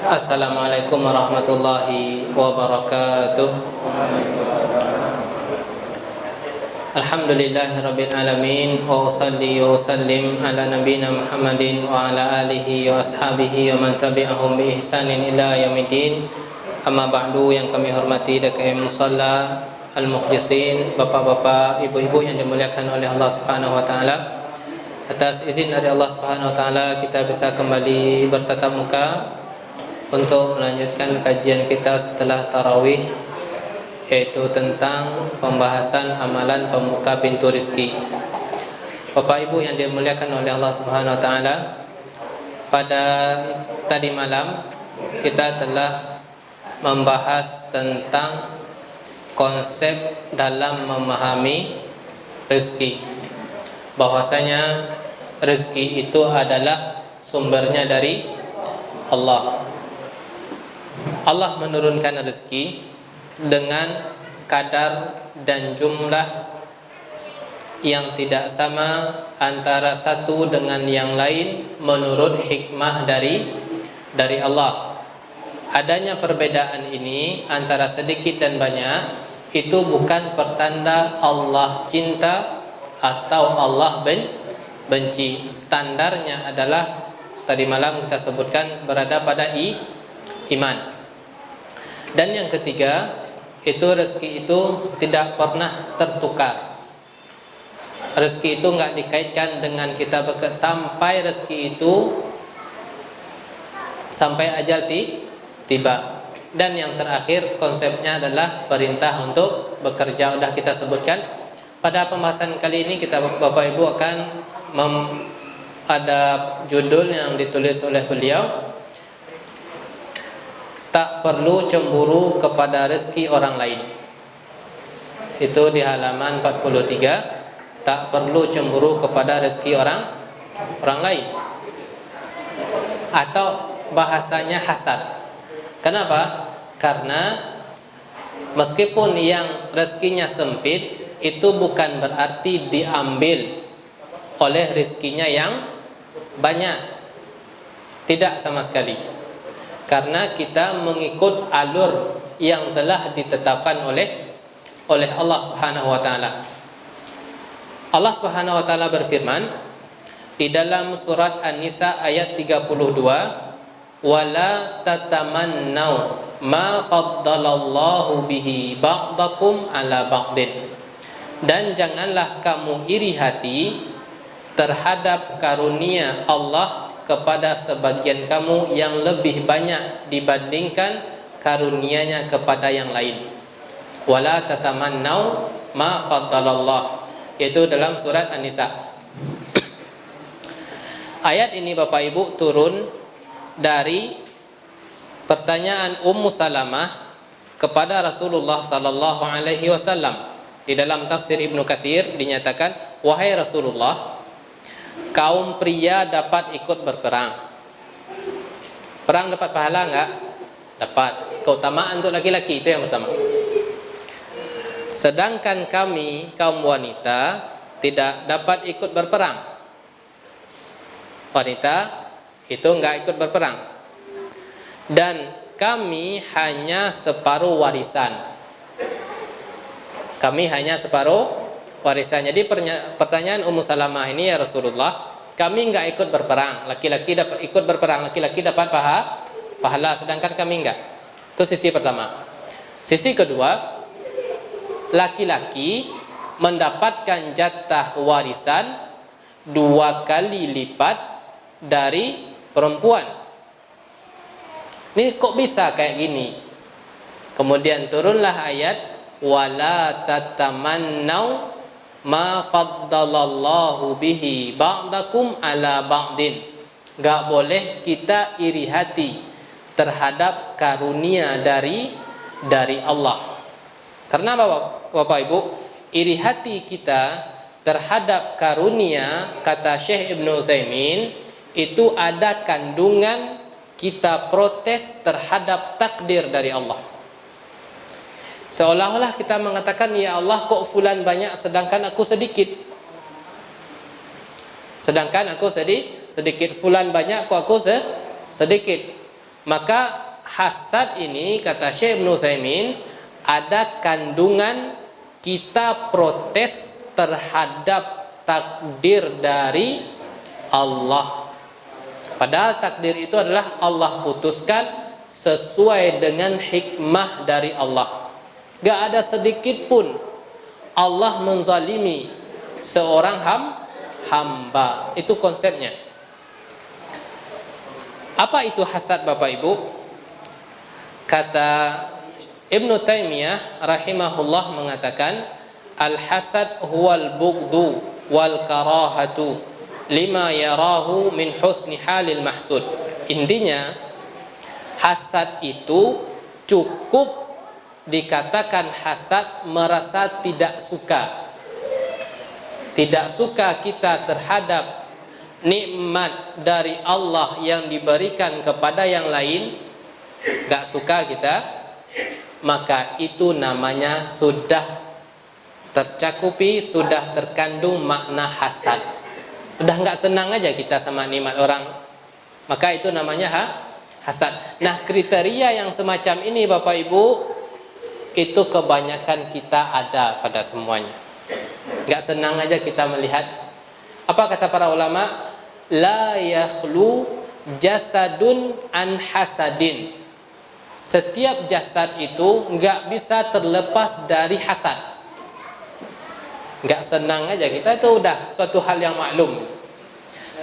Assalamualaikum warahmatullahi wabarakatuh. Alhamdulillahirabbil alamin wa usalli wa usallim ala nabiyyina Muhammadin wa ala alihi wa ashabihi wa man tabi'ahum bi ihsanin ila yaumiddin. Amma ba'du, yang kami hormati DKM Musalla Al-Mukhlisin, bapak-bapak, ibu-ibu yang dimuliakan oleh Allah Subhanahu wa taala. Atas izin dari Allah Subhanahu wa taala kita bisa kembali bertatap muka untuk melanjutkan kajian kita setelah tarawih, yaitu tentang pembahasan amalan pembuka pintu rezeki. Bapak Ibu yang dimuliakan oleh Allah Subhanahu wa taala, pada tadi malam kita telah membahas tentang konsep dalam memahami rezeki, bahwasanya rezeki itu adalah sumbernya dari Allah. Allah menurunkan rezeki dengan kadar dan jumlah yang tidak sama antara satu dengan yang lain menurut hikmah dari Allah. Adanya perbedaan ini antara sedikit dan banyak itu bukan pertanda Allah cinta atau Allah benci. Standarnya adalah tadi malam kita sebutkan berada pada iman. Dan yang ketiga, itu rezeki itu tidak pernah tertukar. Rezeki itu enggak dikaitkan dengan kita bekerja sampai rezeki itu sampai ajal tiba. Dan yang terakhir, konsepnya adalah perintah untuk bekerja. Sudah kita sebutkan pada pembahasan kali ini. Kita Bapak Ibu akan ada judul yang ditulis oleh beliau, tak perlu cemburu kepada rezeki orang lain. Itu di halaman 43. Tak perlu cemburu kepada rezeki orang lain. Atau bahasanya hasad. Kenapa? Karena meskipun yang rezekinya sempit, itu bukan berarti diambil oleh rezekinya yang banyak. Tidak sama sekali. Karena kita mengikut alur yang telah ditetapkan oleh Allah Subhanahu wa taala. Allah Subhanahu wa taala berfirman di dalam surat An-Nisa ayat 32, "Wala tatamannau ma faddalallahu bihi ba'dakum ala ba'din." Dan janganlah kamu iri hati terhadap karunia Allah kepada sebagian kamu yang lebih banyak dibandingkan karunia-Nya kepada yang lain. Wala tatamannau ma faddalallah, yaitu dalam surat An-Nisa. Ayat ini Bapak Ibu turun dari pertanyaan Ummu Salamah kepada Rasulullah sallallahu alaihi wasallam. Di dalam tafsir Ibnu Katsir dinyatakan, "Wahai Rasulullah, kaum pria dapat ikut berperang. Perang dapat pahala enggak? Dapat. Keutamaan untuk laki-laki, itu yang pertama. Sedangkan kami, kaum wanita, tidak dapat ikut berperang. Wanita itu enggak ikut berperang. Dan kami hanya separuh warisan. Kami hanya separuh warisan." Jadi pertanyaan Ummu Salamah ini, "Ya Rasulullah, kami enggak ikut berperang. Laki-laki dapat ikut berperang, laki-laki dapat pahala, sedangkan kami enggak." Itu sisi pertama. Sisi kedua, laki-laki mendapatkan jatah warisan 2 kali lipat dari perempuan. Ini kok bisa kayak gini? Kemudian turunlah ayat, "Wala tatamannau ma faddalallahu bihi ba'dakum ala ba'din." Gak boleh kita iri hati terhadap karunia dari Allah. Karena Bapak Ibu, iri hati kita terhadap karunia, kata Syekh Ibnu Utsaimin, itu ada kandungan kita protes terhadap takdir dari Allah. Seolah-olah kita mengatakan, "Ya Allah, kok fulan banyak sedangkan aku sedikit. Sedangkan aku sedikit. Fulan banyak, kok aku sedikit." Maka hasad ini kata Syekh Ibnu Utsaimin ada kandungan kita protes terhadap takdir dari Allah. Padahal takdir itu adalah Allah putuskan sesuai dengan hikmah dari Allah. Gak ada sedikit pun Allah menzalimi seorang hamba. Itu konsepnya. Apa itu hasad Bapak Ibu? Kata Ibnu Taimiyah rahimahullah mengatakan, al-hasad huwal bughdu wal karahatu lima yarahu min husni halil mahsud. Intinya hasad itu cukup dikatakan hasad merasa tidak suka. Tidak suka kita terhadap nikmat dari Allah yang diberikan kepada yang lain, gak suka kita, maka itu namanya sudah tercakupi, sudah terkandung makna hasad. Udah gak senang aja kita sama nikmat orang, maka itu namanya hasad. Nah, kriteria yang semacam ini Bapak Ibu, itu kebanyakan kita ada pada semuanya. Gak senang aja kita melihat. Apa kata para ulama? La yakhlu jasadun an hasadin. Setiap jasad itu nggak bisa terlepas dari hasad. Nggak senang aja kita, itu udah suatu hal yang maklum.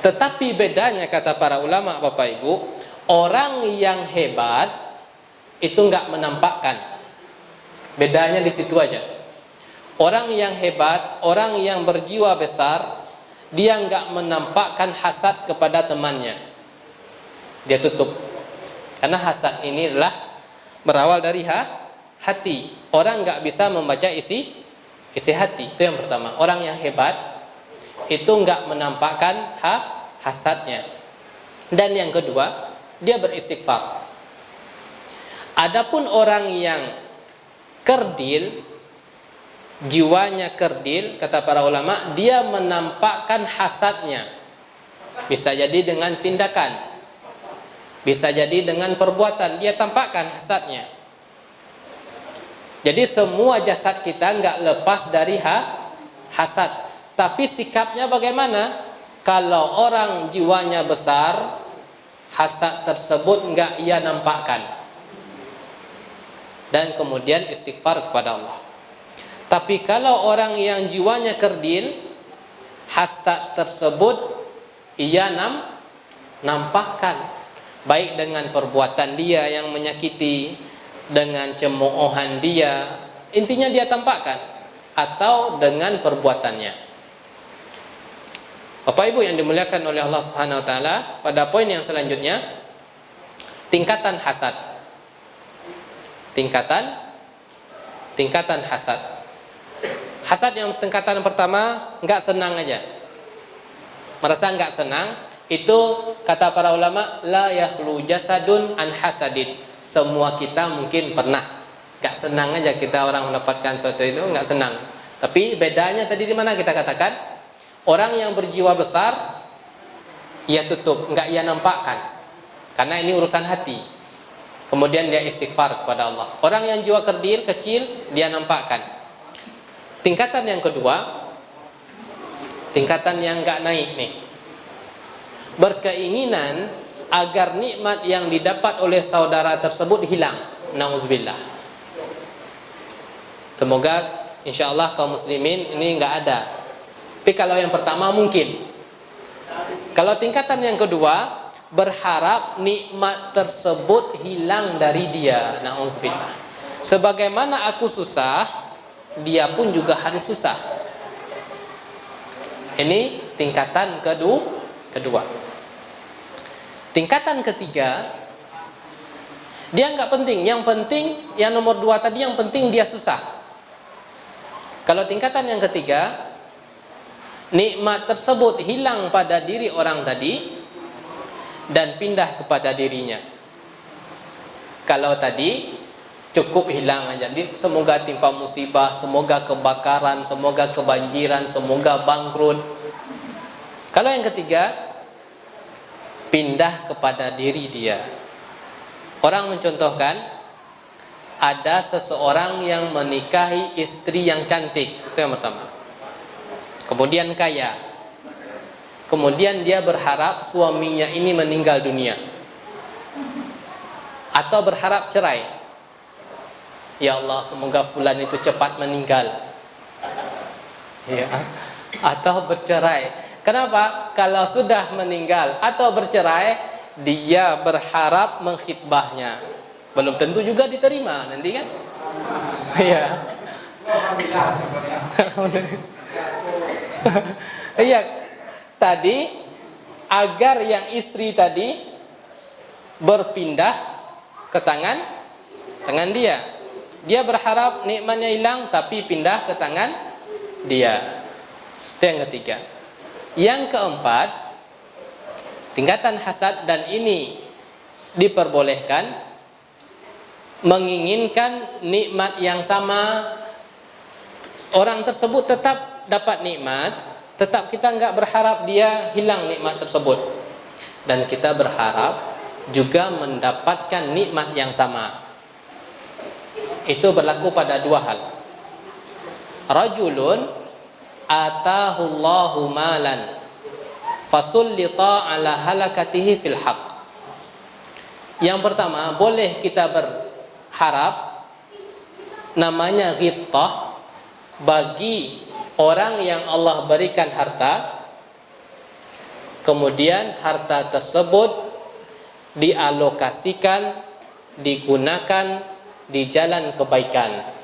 Tetapi bedanya kata para ulama Bapak Ibu, orang yang hebat itu nggak menampakkan. Bedanya di situ aja. Orang yang hebat, orang yang berjiwa besar, dia nggak menampakkan hasad kepada temannya. Dia tutup. Karena hasad ini adalah berawal dari hati. Orang nggak bisa membaca isi hati. Itu yang pertama. Orang yang hebat itu nggak menampakkan hasadnya. Dan yang kedua, dia beristighfar. Adapun orang yang kerdil, jiwanya kerdil, kata para ulama, dia menampakkan hasadnya. Bisa jadi dengan tindakan, bisa jadi dengan perbuatan, dia tampakkan hasadnya. Jadi semua jasad kita nggak lepas dari hasad. Tapi sikapnya bagaimana? Kalau orang jiwanya besar, hasad tersebut nggak ia nampakkan, dan kemudian istighfar kepada Allah. Tapi kalau orang yang jiwanya kerdil, hasad tersebut ia nampakkan, baik dengan perbuatan dia yang menyakiti, dengan cemoohan dia, intinya dia tampakkan, atau dengan perbuatannya. Bapak Ibu yang dimuliakan oleh Allah Subhanahu wa taala, pada poin yang selanjutnya, tingkatan hasad. Tingkatan hasad. Hasad yang tingkatan pertama, enggak senang aja. Merasa enggak senang, itu kata para ulama, la yakhlu jasadun an hasadin. Semua kita mungkin pernah enggak senang aja kita orang mendapatkan sesuatu itu enggak senang. Tapi bedanya tadi di mana kita katakan? Orang yang berjiwa besar, ia tutup, enggak ia nampakkan. Karena ini urusan hati. Kemudian dia istighfar kepada Allah. Orang yang jiwa kerdil, kecil, dia nampakkan. Tingkatan yang kedua, tingkatan yang enggak naik nih, berkeinginan agar nikmat yang didapat oleh saudara tersebut hilang. Nauzubillah. Semoga insyaallah kaum muslimin ini enggak ada. Tapi kalau yang pertama mungkin. Kalau tingkatan yang kedua, berharap nikmat tersebut hilang dari dia. Nauzubillah. Sebagaimana aku susah, dia pun juga harus susah. Ini tingkatan kedua. Tingkatan ketiga, dia nggak penting. Yang penting, yang nomor 2 tadi, yang penting dia susah. Kalau tingkatan yang ketiga, nikmat tersebut hilang pada diri orang tadi dan pindah kepada dirinya. Kalau tadi cukup hilang aja, semoga timpa musibah, semoga kebakaran, semoga kebanjiran, semoga bangkrut. Kalau yang ketiga, pindah kepada diri dia. Orang mencontohkan, ada seseorang yang menikahi istri yang cantik, itu yang pertama. Kemudian kaya. Kemudian dia berharap suaminya ini meninggal dunia. Atau berharap cerai. Ya Allah, semoga fulan itu cepat meninggal. Ya. Atau bercerai. Kenapa? Kalau sudah meninggal atau bercerai, dia berharap mengkhitbahnya. Belum tentu juga diterima nanti kan? Iya. Iya. Tadi agar yang istri tadi berpindah ke tangan dia. Dia berharap nikmatnya hilang tapi pindah ke tangan dia. Itu yang ketiga. Yang keempat, tingkatan hasad, dan ini diperbolehkan, menginginkan nikmat yang sama. Orang tersebut tetap dapat nikmat, tetap kita enggak berharap dia hilang nikmat tersebut. Dan kita berharap juga mendapatkan nikmat yang sama. Itu berlaku pada dua hal. Rajulun atahullahu malan fasullita ala halakatihi fil haq. Yang pertama, boleh kita berharap namanya ghibtah bagi orang yang Allah berikan harta, kemudian harta tersebut dialokasikan, digunakan di jalan kebaikan.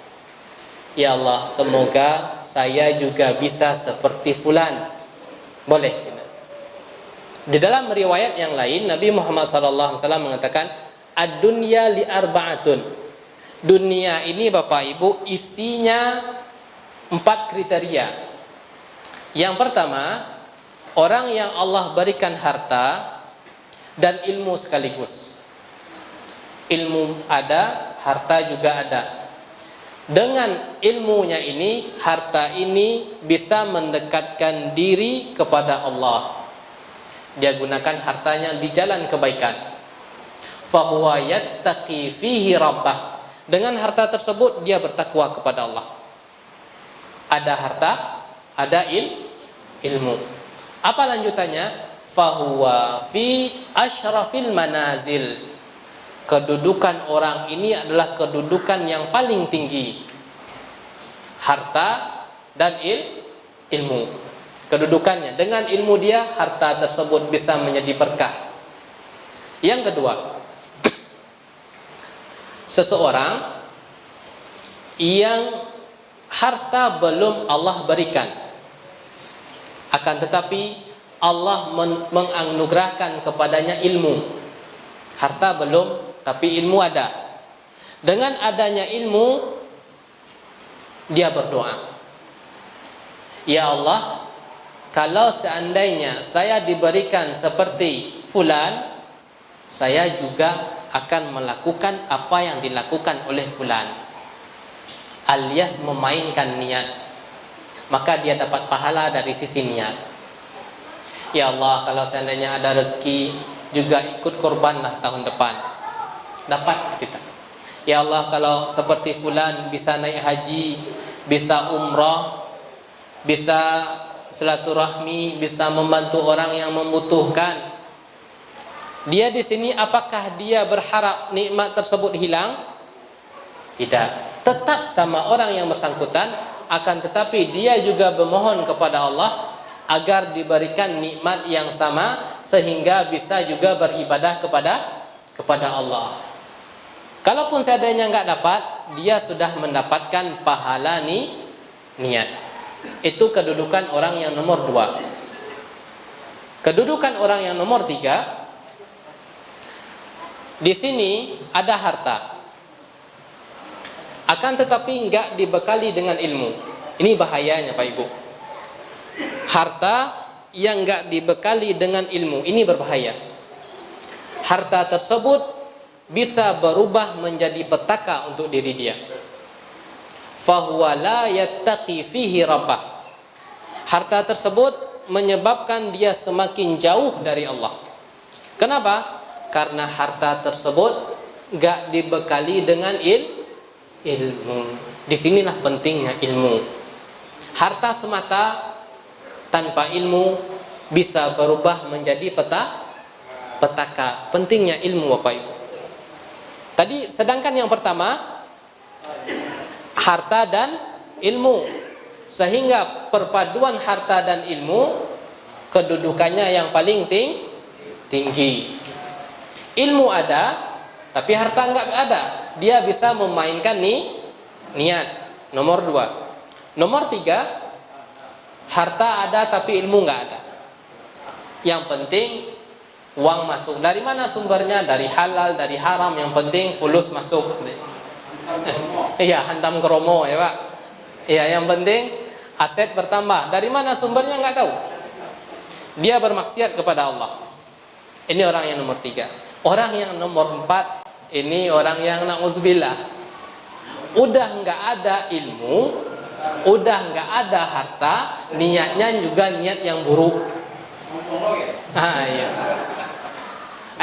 Ya Allah, semoga saya juga bisa seperti fulan. Boleh. Di dalam riwayat yang lain, Nabi Muhammad SAW mengatakan, ad-dunya li arba'atun. Dunia ini Bapak Ibu isinya 4 kriteria. Yang pertama, orang yang Allah berikan harta dan ilmu sekaligus. Ilmu ada, harta juga ada. Dengan ilmunya ini, harta ini bisa mendekatkan diri kepada Allah. Dia gunakan hartanya di jalan kebaikan. Fahuwa yattaqi fihi rabbah. Dengan harta tersebut dia bertakwa kepada Allah. Ada harta, ada ilmu. Apa lanjutannya? Fahuwa fi asyrafil manazil. Kedudukan orang ini adalah kedudukan yang paling tinggi. Harta dan ilmu. Kedudukannya, dengan ilmu dia, harta tersebut bisa menjadi berkah. Yang kedua, seseorang yang harta belum Allah berikan, akan tetapi Allah menganugerahkan kepadanya ilmu. Harta belum, tapi ilmu ada. Dengan adanya ilmu, dia berdoa, ya Allah, kalau seandainya saya diberikan seperti fulan, saya juga akan melakukan apa yang dilakukan oleh fulan, alias memainkan niat. Maka dia dapat pahala dari sisi niat. Ya Allah, kalau seandainya ada rezeki, juga ikut korbanlah tahun depan. Dapat kita. Ya Allah, kalau seperti fulan bisa naik haji, bisa umrah, bisa silaturahmi, bisa membantu orang yang membutuhkan. Dia di sini apakah dia berharap nikmat tersebut hilang? Tidak. Tetap sama orang yang bersangkutan, akan tetapi dia juga bermohon kepada Allah agar diberikan nikmat yang sama sehingga bisa juga beribadah kepada Allah. Kalaupun seandainya enggak dapat, dia sudah mendapatkan pahala niat. Itu kedudukan orang yang nomor 2. Kedudukan orang yang nomor 3, di sini ada harta, akan tetapi enggak dibekali dengan ilmu. Ini bahayanya Pak Ibu. Harta yang enggak dibekali dengan ilmu, ini berbahaya. Harta tersebut bisa berubah menjadi petaka untuk diri dia. Fahuwa la yattaqi fihi rabbah. Harta tersebut menyebabkan dia semakin jauh dari Allah. Kenapa? Karena harta tersebut nggak dibekali dengan ilmu. Disinilah pentingnya ilmu. Harta semata tanpa ilmu bisa berubah menjadi petaka. Pentingnya ilmu, Bapak Ibu. Tadi sedangkan yang pertama harta dan ilmu, sehingga perpaduan harta dan ilmu kedudukannya yang paling tinggi. Ilmu ada tapi harta enggak ada, dia bisa memainkan niat. Nomor 2. Nomor 3, harta ada tapi ilmu enggak ada. Yang penting uang masuk. Dari mana sumbernya? Dari halal, dari haram, yang penting fulus masuk. Iya, hantam kromo ya Pak. Iya, yang penting aset bertambah. Dari mana sumbernya enggak tahu. Dia bermaksiat kepada Allah. Ini orang yang nomor 3. Orang yang nomor 4, ini orang yang na'udzubillah, udah enggak ada ilmu, udah enggak ada harta, niatnya juga niat yang buruk. Iya.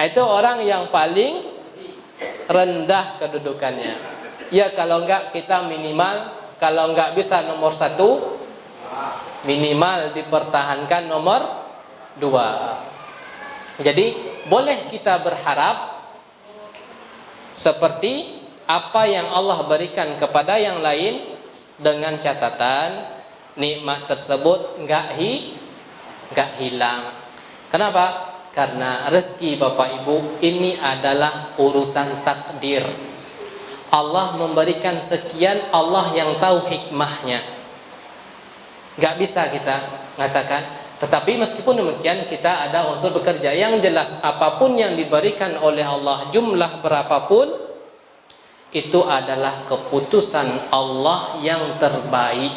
Itu orang yang paling rendah kedudukannya. Ya kalau enggak kita minimal, kalau enggak bisa nomor 1, minimal dipertahankan nomor 2. Jadi boleh kita berharap seperti apa yang Allah berikan kepada yang lain, dengan catatan nikmat tersebut enggak hilang. Kenapa? Karena rezeki Bapak Ibu ini adalah urusan takdir. Allah memberikan sekian, Allah yang tahu hikmahnya. Enggak bisa kita mengatakan. Tetapi meskipun demikian kita ada unsur bekerja. Yang jelas apapun yang diberikan oleh Allah, jumlah berapapun, itu adalah keputusan Allah yang terbaik.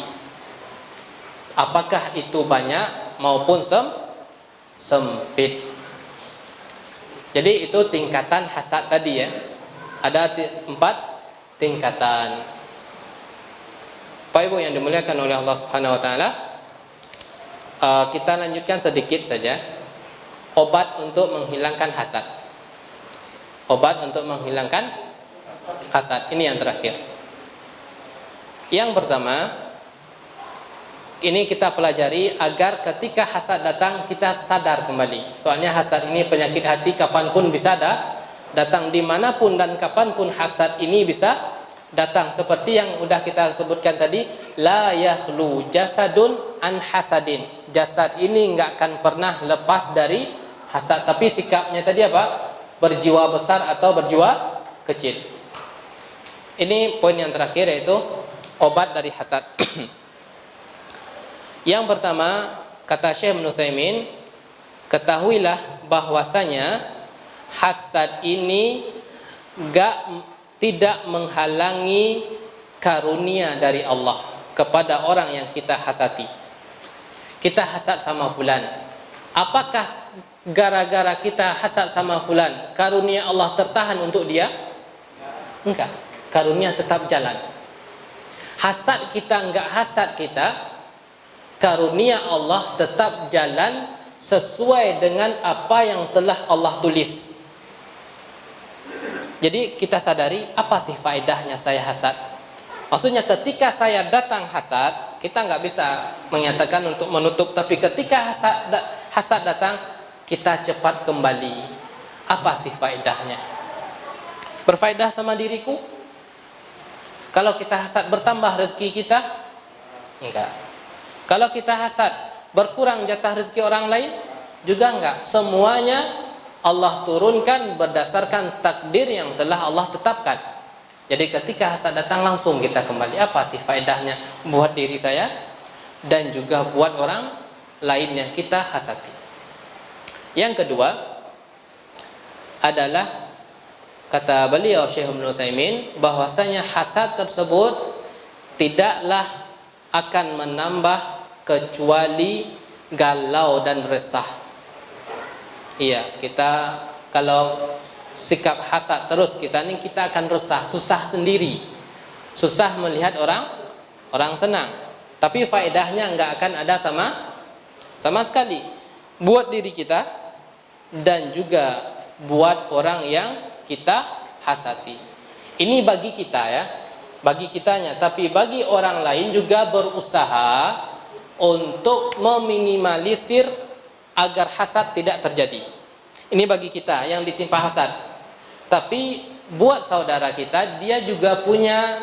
Apakah itu banyak maupun sempit. Jadi itu tingkatan hasad tadi ya. Ada 4 tingkatan. Bapak Ibu yang dimuliakan oleh Allah Subhanahu wa taala, kita lanjutkan sedikit saja. Obat untuk menghilangkan hasad. Obat untuk menghilangkan hasad. Ini yang terakhir. Yang pertama, ini kita pelajari agar ketika hasad datang kita sadar kembali. Soalnya hasad ini penyakit hati, kapanpun bisa datang, dimanapun dan kapanpun hasad ini bisa datang. Seperti yang udah kita sebutkan tadi, la yakhlu jasadun an hasadin. Jasad ini nggak akan pernah lepas dari hasad. Tapi sikapnya tadi apa? Berjiwa besar atau berjiwa kecil. Ini poin yang terakhir, yaitu obat dari hasad. Yang pertama, kata Syekh Ibnu Utsaimin, ketahuilah bahwasanya hasad ini tidak menghalangi karunia dari Allah kepada orang yang kita hasati. Kita hasad sama fulan, apakah gara-gara kita hasad sama fulan karunia Allah tertahan untuk dia? Enggak, karunia tetap jalan. Hasad kita enggak hasad kita, karunia Allah tetap jalan sesuai dengan apa yang telah Allah tulis. Jadi kita sadari, apa sih faedahnya saya hasad? Maksudnya ketika saya datang hasad, kita nggak bisa menyatakan untuk menutup. Tapi ketika hasad datang, kita cepat kembali. Apa sih faedahnya? Berfaedah sama diriku? Kalau kita hasad bertambah rezeki kita? Enggak. Kalau kita hasad berkurang jatah rezeki orang lain? Juga enggak. Semuanya Allah turunkan berdasarkan takdir yang telah Allah tetapkan. Jadi ketika hasad datang langsung kita kembali. Apa sih faedahnya buat diri saya dan juga buat orang lain yang kita hasati? Yang kedua adalah kata beliau Syekh Ibnu Utsaimin, bahwasanya hasad tersebut tidaklah akan menambah kecuali galau dan resah. Iya, kita kalau sikap hasad terus kita akan resah, susah sendiri, susah melihat orang senang. Tapi faedahnya nggak akan ada sama sekali buat diri kita dan juga buat orang yang kita hasati. Ini bagi kita ya, bagi kitanya. Tapi bagi orang lain juga berusaha untuk meminimalisir agar hasad tidak terjadi. Ini bagi kita yang ditimpa hasad. Tapi buat saudara kita, dia juga punya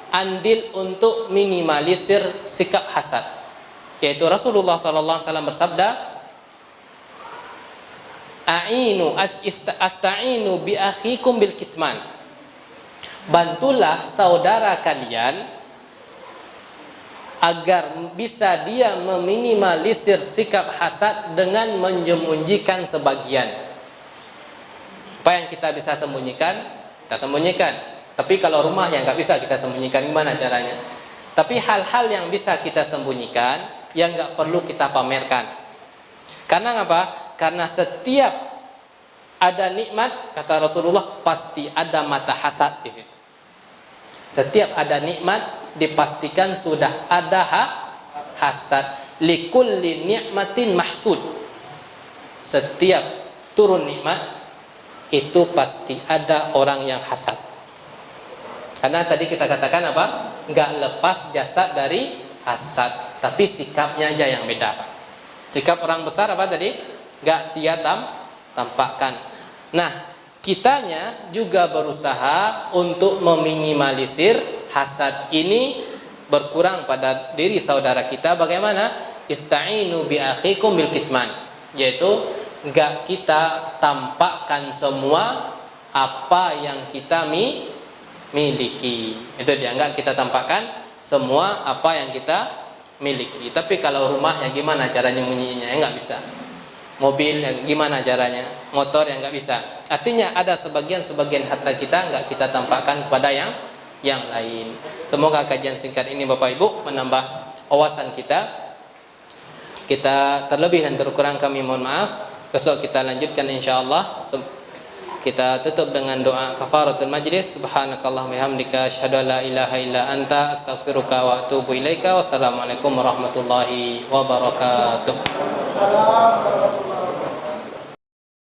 andil untuk minimalisir sikap hasad. Yaitu Rasulullah SAW bersabda, asta'inu bi akhikum bil kitman. Bantulah saudara kalian agar bisa dia meminimalisir sikap hasad dengan menyembunyikan sebagian. Apa yang kita bisa sembunyikan, kita sembunyikan. Tapi kalau rumah yang nggak bisa kita sembunyikan, gimana caranya? Tapi hal-hal yang bisa kita sembunyikan, yang nggak perlu kita pamerkan. Karena apa? Karena setiap ada nikmat, kata Rasulullah, pasti ada mata hasad di situ. Setiap ada nikmat, dipastikan sudah ada hasad. Likulli ni'matin mahsud. Setiap turun nikmat, itu pasti ada orang yang hasad. Karena tadi kita katakan apa? Nggak lepas jasad dari hasad, tapi sikapnya aja yang beda. Sikap orang besar apa tadi? Nggak dia tampakkan. Nah, kitanya juga berusaha untuk meminimalisir hasad ini berkurang pada diri saudara kita. Bagaimana? Ista'inu bi akhikum bil kitman. Yaitu enggak kita tampakkan semua apa yang kita miliki. Itu dia, enggak kita tampakkan semua apa yang kita miliki. Tapi kalau rumah ya gimana caranya nyembunyinya? Ya enggak bisa. Mobil yang gimana caranya, motor yang nggak bisa. Artinya ada sebagian harta kita nggak kita tampakkan kepada yang lain. Semoga kajian singkat ini Bapak Ibu menambah wawasan kita. Kita terlebih dan terkurang kami mohon maaf. Besok kita lanjutkan insyaallah. Kita tutup dengan doa kafaratul majlis. Subhanakallahumma bihamdika asyhadu an la ilaha illa anta astaghfiruka wa atubu ilaika. Wassalamualaikum warahmatullahi wabarakatuh.